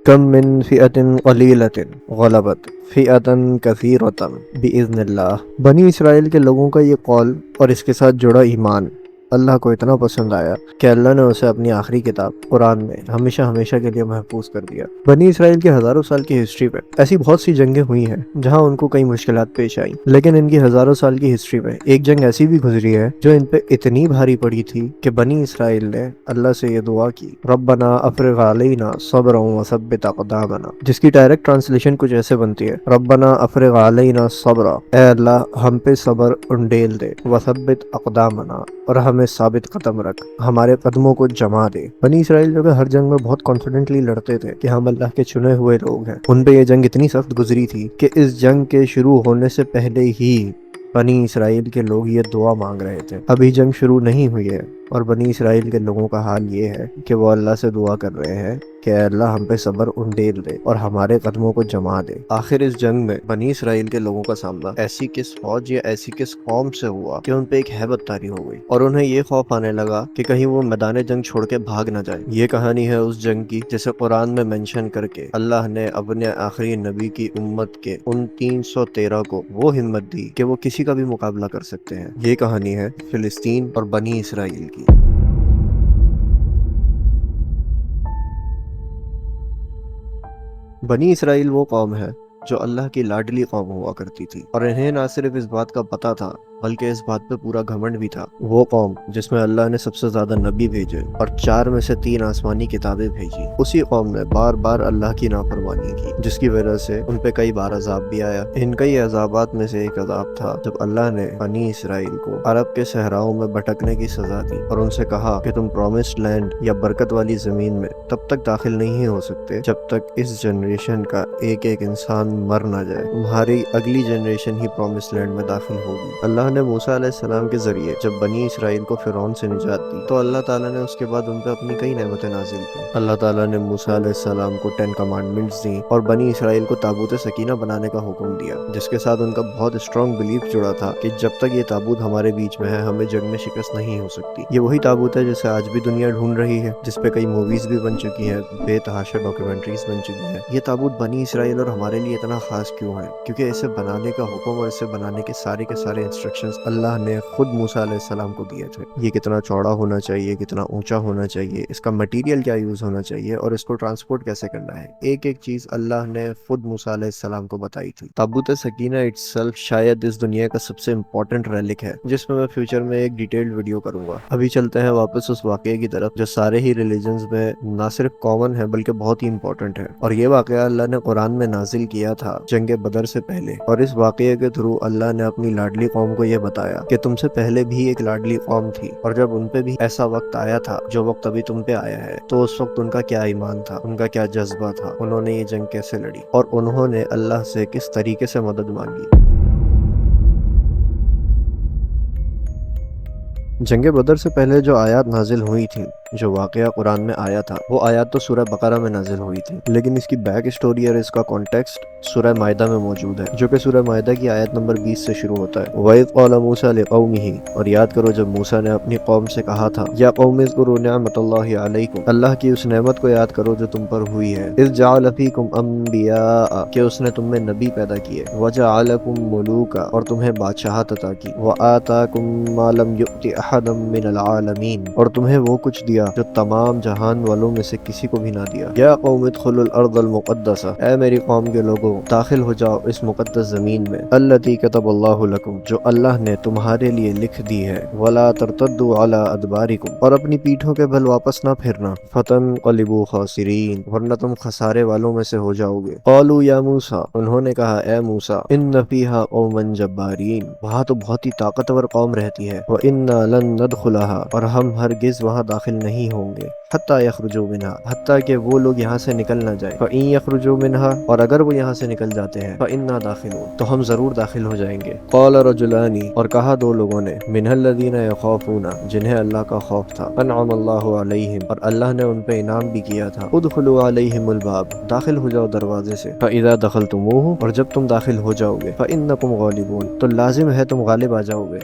کم من فئۃ قلیلۃ غلبت فئۃ کثیرۃ بإذن اللہ۔ بنی اسرائیل کے لوگوں کا یہ قول اور اس کے ساتھ جڑا ایمان اللہ کو اتنا پسند آیا کہ اللہ نے اسے اپنی آخری کتاب قرآن میں ہمیشہ ہمیشہ کے لیے محفوظ کر دیا۔ بنی اسرائیل کی ہزاروں سال کی ہسٹری میں ایسی بہت سی جنگیں ہوئی ہیں جہاں ان کو کئی مشکلات پیش آئیں، لیکن ان کی ہزاروں سال کی ہسٹری میں ایک جنگ ایسی بھی گزری ہے جو ان پہ اتنی بھاری پڑی تھی کہ بنی اسرائیل نے اللہ سے یہ دعا کی، ربنا افرغ علینا صبرا وثبت اقدامنا، جس کی ڈائریکٹ ٹرانسلیشن کچھ ایسے بنتی ہے، ربنا افرغ علینا صبرا، اے اللہ ہم پہ صبر انڈیل دے، وثبت اقدامنا، اور ہمیں ثابت قدم رکھ، ہمارے قدموں کو جما دے۔ بنی اسرائیل جو کہ ہر جنگ میں بہت کانفیڈنٹلی لڑتے تھے کہ ہم اللہ کے چنے ہوئے لوگ ہیں، ان پہ یہ جنگ اتنی سخت گزری تھی کہ اس جنگ کے شروع ہونے سے پہلے ہی بنی اسرائیل کے لوگ یہ دعا مانگ رہے تھے۔ ابھی جنگ شروع نہیں ہوئی ہے اور بنی اسرائیل کے لوگوں کا حال یہ ہے کہ وہ اللہ سے دعا کر رہے ہیں کہ اے اللہ ہم پہ صبر انڈیل دے اور ہمارے قدموں کو جما دے۔ آخر اس جنگ میں بنی اسرائیل کے لوگوں کا سامنا ایسی کس فوج یا ایسی کس قوم سے ہوا کہ ان پہ ایک ہیبت طاری ہو گئی اور انہیں یہ خوف آنے لگا کہ کہیں وہ میدان جنگ چھوڑ کے بھاگ نہ جائے۔ یہ کہانی ہے اس جنگ کی جسے قرآن میں منشن کر کے اللہ نے اپنے آخری نبی کی امت کے ان 313 کو وہ ہمت دی کہ وہ کسی کا بھی مقابلہ کر سکتے ہیں۔ یہ کہانی ہے فلسطین اور بنی اسرائیل کی۔ بنی اسرائیل وہ قوم ہے جو اللہ کی لاڈلی قوم ہوا کرتی تھی، اور انہیں نہ صرف اس بات کا پتہ تھا بلکہ اس بات پہ پورا گھمنڈ بھی تھا۔ وہ قوم جس میں اللہ نے سب سے زیادہ نبی بھیجے اور 4 میں سے 3 آسمانی کتابیں بھیجی، اسی قوم نے بار بار اللہ کی نافرمانی کی، جس کی وجہ سے ان پہ کئی بار عذاب بھی آیا۔ ان کئی عذابات میں سے ایک عذاب تھا جب اللہ نے بنی اسرائیل کو عرب کے صحراؤں میں بھٹکنے کی سزا دی اور ان سے کہا کہ تم پرومسڈ لینڈ یا برکت والی زمین میں تب تک داخل نہیں ہو سکتے جب تک اس جنریشن کا ایک ایک انسان مر نہ جائے، تمہاری اگلی جنریشن ہی پرومسڈ لینڈ میں داخل ہوگی۔ اللہ نے موسیٰ علیہ السلام کے ذریعے جب بنی اسرائیل کو فرعون سے نجات دی تو اللہ تعالیٰ نے اس کے بعد ان پہ اپنی کئی نعمتیں نازل کی۔ اللہ تعالیٰ نے موسیٰ علیہ السلام کو 10 کمانڈمنٹس دی اور بنی اسرائیل کو تابوت سکینہ بنانے کا حکم دیا، جس کے ساتھ ان کا بہت اسٹرانگ بلیف جڑا تھا کہ جب تک یہ تابوت ہمارے بیچ میں ہے ہمیں جنگ میں شکست نہیں ہو سکتی۔ یہ وہی تابوت ہے جسے آج بھی دنیا ڈھونڈ رہی ہے، جس پہ کئی موویز بھی بن چکی ہیں، بے تحاشا ڈاکیومنٹریز بن چکی ہیں۔ یہ تابوت بنی اسرائیل اور ہمارے لیے اتنا خاص کیوں ہے؟ کیونکہ اسے بنانے کا حکم اور اسے بنانے کے سارے انسٹرکشنز اللہ نے خود موسیٰ علیہ السلام کو دیے تھے۔ یہ کتنا چوڑا ہونا چاہیے، کتنا اونچا ہونا چاہیے، اس کا مٹیریل کیا یوز ہونا چاہیے اور اس کو ٹرانسپورٹ کیسے کرنا ہے، ایک ایک چیز اللہ نے خود موسیٰ علیہ السلام کو بتائی تھی۔ تابوت سکینہ اٹسیلف شاید اس دنیا کا سب سے امپورٹنٹ ریلک ہے جس میں فیوچر میں ایک ڈیٹیلڈ ویڈیو کروں گا۔ ابھی چلتے ہیں واپس اس واقعے کی طرف جو سارے ہی ریلیجنز میں نہ صرف کامن ہے بلکہ بہت ہی امپورٹنٹ ہے، اور یہ واقعہ اللہ نے قرآن میں نازل کیا تھا جنگ بدر سے پہلے، اور اس واقعے کے تھرو اللہ نے اپنی لاڈلی قوم کو یہ بتایا کہ تم سے پہلے بھی ایک لاڈلی قوم تھی، اور جب ان پہ بھی ایسا وقت آیا تھا جو وقت ابھی تم پہ آیا ہے تو اس وقت ان کا کیا ایمان تھا، ان کا کیا جذبہ تھا، انہوں نے یہ جنگ کیسے لڑی اور انہوں نے اللہ سے کس طریقے سے مدد مانگی۔ جنگ بدر سے پہلے جو آیات نازل ہوئی تھیں، جو واقعہ قرآن میں آیا تھا، وہ آیات تو سورہ بقرہ میں نازل ہوئی تھی، لیکن اس کی بیک اسٹوری اور اس کا کانٹیکسٹ سورہ مائدہ میں موجود ہے، جو کہ سورہ مائدہ کی آیت نمبر 20 سے شروع ہوتا ہے۔ وَإِذْ قَالَ مُوسَىٰ لِقَوْمِهِ، اور یاد کرو جب موسیٰ نے اپنی قوم سے کہا تھا، یا قوم اذکروا نعمت اللہ علیکم، اللہ کی اس نعمت کو یاد کرو جو تم پر ہوئی ہے، اذ جعل فیکم انبیاء، کہ اس نے تم میں نبی پیدا کیے، وجعلکم ملوکا، اور تمہیں بادشاہت عطا کی، وآتاکم ما لم یؤت احدا من العالمین، اور تمہیں وہ کچھ دیا جو تمام جہان والوں میں سے کسی کو بھی نہ دیا۔ یا قوم ادخلوا الارض المقدسہ، اے میری قوم کے لوگوں داخل ہو جاؤ اس مقدس زمین میں، التی کتب اللہ لکم، جو اللہ نے تمہارے لیے لکھ دی ہے، ولا ترتدوا علی ادبارکم، اور اپنی پیٹھوں کے بل واپس نہ پھرنا، فتنقلبوا خاسرین، ورنہ تم خسارے والوں میں سے ہو جاؤ گے۔ قالوا یا موسیٰ، انہوں نے کہا اے موسیٰ، ان فیہا قوما جبارین، وہاں تو بہت ہی طاقتور قوم رہتی ہے، وَإِنَّا لَن نَدْخُلَهَا، اور ہم ہرگز وہاں داخل نہیں ہوں گے، حتیٰ یخرجوا منہا، حتیٰ کہ وہ لوگ یہاں سے نکل نہ جائیں، فَإِن یخرجوا منہا، اور اگر وہ یہاں سے نکل جاتے ہیں، فَإِنَّا دَاخِلُونَ، تو ہم ضرور داخل ہو جائیں گے۔ قَالَ رَجُلَانِ، اور کہا 2 لوگوں نے، مِنَ الَّذِينَ يَخَافُونَ، جنہیں اللہ کا خوف تھا، أَنْعَمَ اللَّهُ عَلَيْهِمْ، اور اللہ نے ان پہ انعام بھی کیا تھا، ادخلوا علیہم الباب، داخل ہو جاؤ دروازے سے، فَإِذَا دَخَلْتُمُوهُ، اور جب تم داخل ہو جاؤ گے، فَإِنَّكُمْ غَالِبُونَ، تو لازم ہے تم غالب آ جاؤ گے،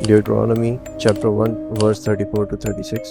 Deuteronomy chapter 1 verse 34 to 36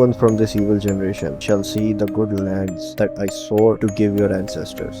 one from this evil generation shall see the good lands that I swore to give your ancestors.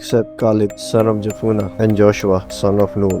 except Caleb son of Jephunneh and Joshua son of Nun,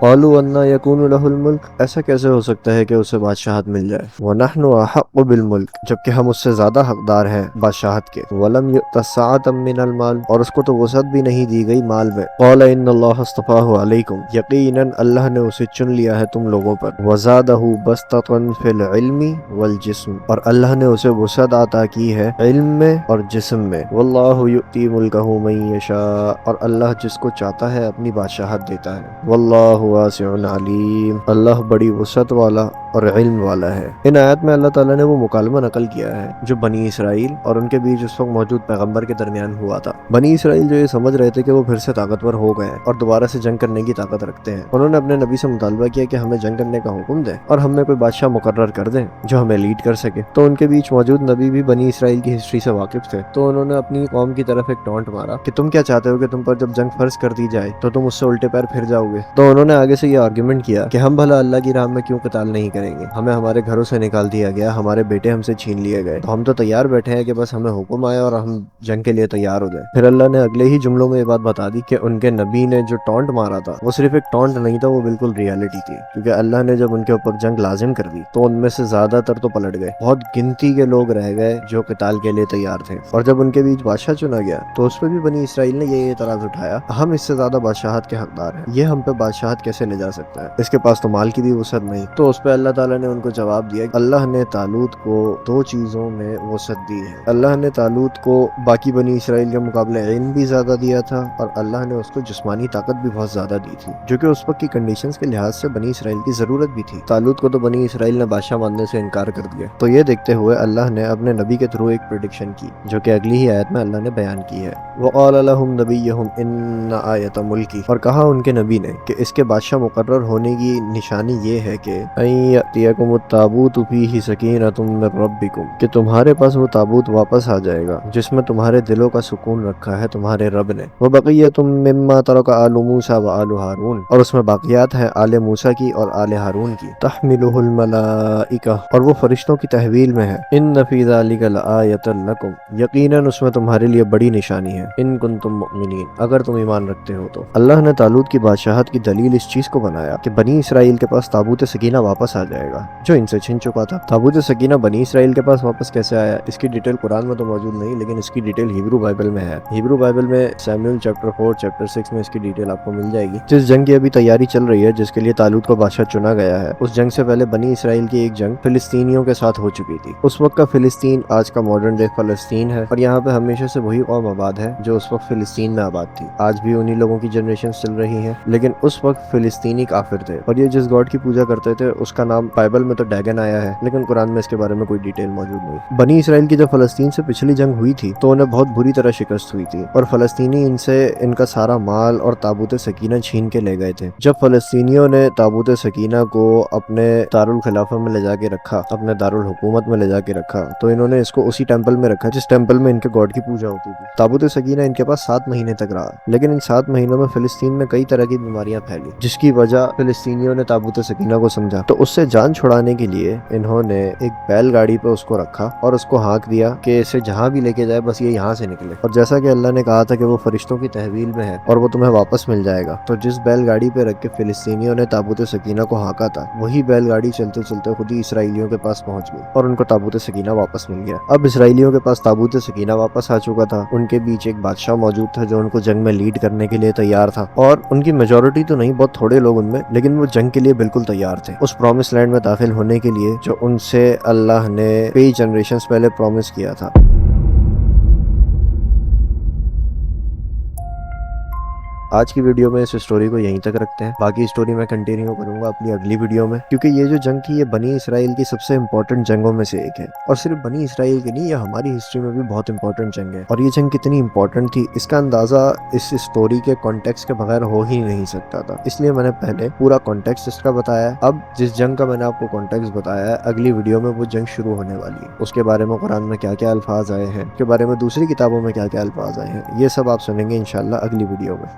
قالوا انا یکون لہ الملک، ایسا کیسے ہو سکتا ہے کہ اسے بادشاہت مل جائے۔ ونحن احق بالملک، جبکہ ہم اس سے زیادہ حقدار ہیں بادشاہت کے۔ ولم یؤت سعۃ من المال، اور اس کو تو وسعت بھی نہیں دی گئی مال میں۔ قال ان اللہ اصطفاہ علیکم، یقیناً اللہ نے اسے چن لیا ہے تم لوگوں پر۔ وزادہ بسطۃ فی العلم والجسم، اور اللہ نے اسے وسعت عطا کی ہے علم میں اور جسم میں۔ واللہ یؤتی ملکہ من یشاء، اور اللہ جس کو چاہتا ہے اپنی بادشاہت دیتا ہے۔ واللہ واسع علیم، اللہ بڑی وسعت والا اور علم والا ہے۔ ان آیات میں اللہ تعالیٰ نے وہ مکالمہ نقل کیا ہے جو بنی اسرائیل اور ان کے بیچ اس وقت موجود پیغمبر کے درمیان ہوا تھا۔ بنی اسرائیل جو یہ سمجھ رہے تھے کہ وہ پھر سے طاقتور ہو گئے ہیں اور دوبارہ سے جنگ کرنے کی طاقت رکھتے ہیں، انہوں نے اپنے نبی سے مطالبہ کیا کہ ہمیں جنگ کرنے کا حکم دیں اور ہم میں کوئی بادشاہ مقرر کر دیں جو ہمیں لیڈ کر سکے۔ تو ان کے بیچ موجود نبی بھی بنی اسرائیل کی ہسٹری سے واقف تھے، تو انہوں نے اپنی قوم کی طرف ایک ٹونٹ مارا کہ تم کیا چاہتے ہو کہ تم پر جب جنگ فرض کر دی جائے تو تم اس سے الٹے پیر پھر جاؤ گے۔ تو انہوں نے آگے سے یہ آرگیومنٹ کیا کہ ہم بھلا اللہ کی راہ میں کیوں قتال نہیں کریں گے، ہمیں ہمارے گھروں سے نکال دیا گیا، ہمارے بیٹے ہم سے چھین لیے گئے، تو ہم تو تیار بیٹھے ہیں کہ بس ہمیں حکم آئے اور ہم جنگ کے لیے تیار ہو جائیں۔ پھر اللہ نے اگلے ہی جملوں میں یہ بات بتا دی کہ ان کے نبی نے جو ٹونٹ مارا تھا وہ صرف ایک ٹونٹ نہیں تھا، وہ بالکل ریالٹی تھی، کیونکہ اللہ نے جب ان کے اوپر جنگ لازم کر دی تو ان میں سے زیادہ تر تو پلٹ گئے، بہت گنتی کے لوگ رہ گئے جو قتال کے لیے تیار تھے۔ اور جب ان کے بیچ بادشاہ چنا گیا تو اس پہ بھی بنی اسرائیل نے یہ اعتراض اٹھایا، ہم اس سے زیادہ بادشاہت کے حقدار ہیں، یہ ہم پہ بادشاہت کیسے لے جا سکتا ہے، اس کے پاس تو مال کی بھی وسعت نہیں۔ تو اس پہ اللہ تعالیٰ نے ان کو جواب دیا کہ اللہ نے طالوت کو دو چیزوں میں وسعت دی ہے۔ اللہ نے طالوت کو باقی بنی اسرائیل کے مقابلے علم بھی زیادہ دیا تھا، اور اللہ نے اس کو جسمانی طاقت بھی بہت زیادہ دی تھی، جو کہ اس وقت کی کنڈیشنز کے لحاظ سے بنی اسرائیل کی ضرورت بھی تھی۔ طالوت کو تو بنی اسرائیل نے بادشاہ ماننے سے انکار کر دیا۔ تو یہ دیکھتے ہوئے اللہ نے اپنے نبی کے تھرو ایک پریڈکشن کی جو کہ اگلی ہی آیت میں اللہ نے بیان کی ہے۔ وقال لهم نبيهم ان آیت ملکی، اور کہا ان کے نبی نے کہ اس کے بادشاہ مقرر ہونے کی نشانی یہ ہے کہ ان یأتیکم التابوت فیہ سکینۃ من ربکم، کہ تمہارے پاس وہ تابوت واپس آ جائے گا جس میں تمہارے دلوں کا سکون رکھا ہے تمہارے رب نے۔ وبقیۃ مما ترک آل موسیٰ وآل ہارون، اور اس میں باقیات ہیں آل موسیٰ کی اور آل ہارون کی۔ تحملہ الملائکہ، اور وہ فرشتوں کی تحویل میں ہے۔ ان فی ذلک لآیۃ لکم، یقیناً اس میں تمہارے لیے بڑی نشانی ہے۔ ان کنتم مؤمنین، اگر تم ایمان رکھتے ہو تو۔ اللہ نے طالوت کی بادشاہت کی دلیل اس چیز کو بنایا کہ بنی اسرائیل کے پاس تابوت سکینہ واپس آ جائے گا جو ان سے چھن چکا تھا۔ تابوت سکینہ بنی اسرائیل کے پاس واپس کیسے آیا، اس کی ڈیٹیل قرآن میں تو موجود نہیں، لیکن اس کی ڈیٹیل ہیبرو بائبل میں ہے۔ ہیبرو بائبل میں سیموئیل چیپٹر 4 چیپٹر 6 میں اس کی ڈیٹیل آپ کو مل جائے گی۔ جس جنگ کی ابھی تیاری چل رہی ہے، جس کے لیے طالوت کو بادشاہ چنا گیا ہے، اس جنگ سے پہلے بنی اسرائیل کی ایک جنگ فلسطینیوں کے ساتھ ہو چکی تھی۔ اس وقت کا فلسطین آج کا ماڈرن ڈے فلسطین ہے، اور یہاں پہ ہمیشہ سے وہی قوم آباد ہے جو اس وقت فلسطین میں آباد تھی۔ آج بھی انہی لوگوں کی جنریشن چل رہی ہیں، لیکن اس وقت فلسطینی کافر تھے، اور یہ جس گاڈ کی پوجا کرتے تھے اس کا نام بائبل میں تو ڈیگن آیا ہے، لیکن قرآن میں اس کے بارے میں کوئی ڈیٹیل موجود نہیں۔ بنی اسرائیل کی جب فلسطین سے پچھلی جنگ ہوئی تھی تو انہیں بہت بری طرح شکست ہوئی تھی، اور فلسطینی ان سے ان کا سارا مال اور تابوت سکینہ چھین کے لے گئے تھے۔ جب فلسطینیوں نے تابوت سکینہ کو اپنے دارالخلافہ میں لے جا کے رکھا، اپنے دارالحکومت میں لے جا کے رکھا، تو انہوں نے اس کو اسی ٹیمپل میں رکھا جس ٹیمپل میں ان کے گاڈ کی پوجا ہوتی تھی۔ تابوت سکینہ ان کے پاس 7 مہینے تک رہا، لیکن ان 7 مہینوں میں فلسطین میں کئی طرح کی بیماریاں پھیلی، جس کی وجہ فلسطینیوں نے تابوت سکینہ کو سمجھا، تو اس سے جان چھڑانے کے لیے انہوں نے ایک بیل گاڑی پہ اس کو رکھا اور اس کو ہانک دیا کہ اسے جہاں بھی لے کے جائے بس یہ یہاں سے نکلے۔ اور جیسا کہ اللہ نے کہا تھا کہ وہ فرشتوں کی تحویل میں ہے اور وہ تمہیں واپس مل جائے گا، تو جس بیل گاڑی پہ رکھ کے فلسطینیوں نے تابوت سکینہ کو ہانکا تھا، وہی بیل گاڑی چلتے چلتے خود ہی اسرائیلیوں کے پاس پہنچ گئی اور ان کو تابوت سکینہ واپس مل گیا۔ اب اسرائیلیوں کے پاس تابوت سکینہ واپس آ چکا تھا، ان کے بیچ ایک بادشاہ موجود تھا جو ان کو جنگ میں لیڈ کرنے کے لیے تیار تھا، اور ان کی میجورٹی تو نہیں، بہت تھوڑے لوگ ان میں، لیکن وہ جنگ کے لیے بالکل تیار تھے اس پرومس لینڈ میں داخل ہونے کے لیے جو ان سے اللہ نے کئی جنریشنز پہلے پرومس کیا تھا۔ آج کی ویڈیو میں اس اسٹوری کو یہیں تک رکھتے ہیں، باقی اسٹوری میں کنٹینیو کروں گا اپنی اگلی ویڈیو میں، کیونکہ یہ جو جنگ تھی یہ بنی اسرائیل کی سب سے امپورٹنٹ جنگوں میں سے ایک ہے، اور صرف بنی اسرائیل کی نہیں، یہ ہماری ہسٹری میں بھی بہت امپورٹنٹ جنگ ہے، اور یہ جنگ کتنی امپورٹنٹ تھی اس کا اندازہ اس اسٹوری کے کانٹیکسٹ کے بغیر ہو ہی نہیں سکتا تھا، اس لیے میں نے پہلے پورا کانٹیکسٹ اس کا بتایا ہے۔ اب جس جنگ کا میں نے آپ کو کانٹیکسٹ بتایا ہے، اگلی ویڈیو میں وہ جنگ شروع ہونے والی ہے، اس کے بارے میں قرآن میں کیا کیا الفاظ آئے ہیں، اس کے بارے میں دوسری کتابوں میں کیا کیا الفاظ آئے ہیں، یہ سب آپ سنیں گے انشاءاللہ اگلی ویڈیو میں۔